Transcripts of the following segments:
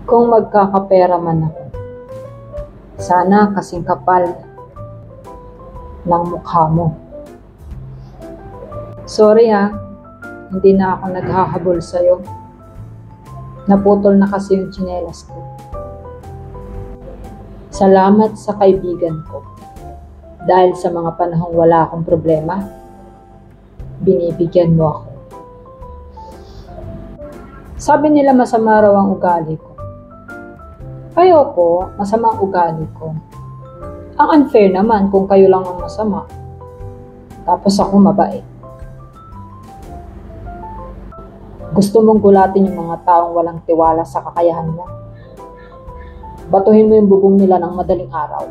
Kung magkakapera man ako, sana kasing kapal ng mukha mo. Sorry ha, hindi na ako naghahabol sa'yo. Naputol na kasi yung tsinelas ko. Salamat sa kaibigan ko. Dahil sa mga panahong wala akong problema, binibigyan mo ako. Sabi nila masama raw ang ugali ko. Ayoko, masama ang ugali ko. Ang unfair naman kung kayo lang ang masama. Tapos ako mabait. Gusto mong gulatin yung mga taong walang tiwala sa kakayahan mo. Batuhin mo yung bubong nila ng madaling araw.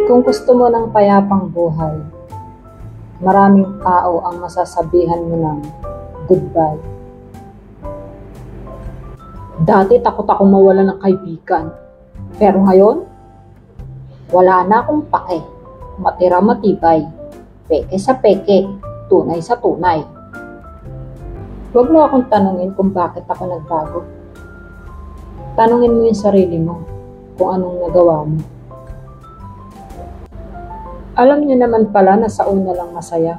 Kung gusto mo ng payapang buhay, maraming tao ang masasabihan mo ng goodbye. Dati takot akong mawala ng kaibigan. Pero ngayon, wala na akong pake. Matira matibay. Peke sa peke. Tunay sa tunay. Huwag mo akong tanungin kung bakit ako nagbago. Tanungin mo yung sarili mo kung anong nagawa mo. Alam niyo naman pala na sa una lang masaya.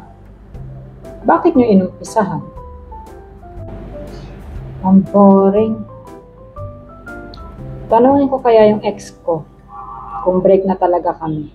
Bakit niyo inumpisahan? Ang boring. Tanungin ko kaya yung ex ko kung break na talaga kami.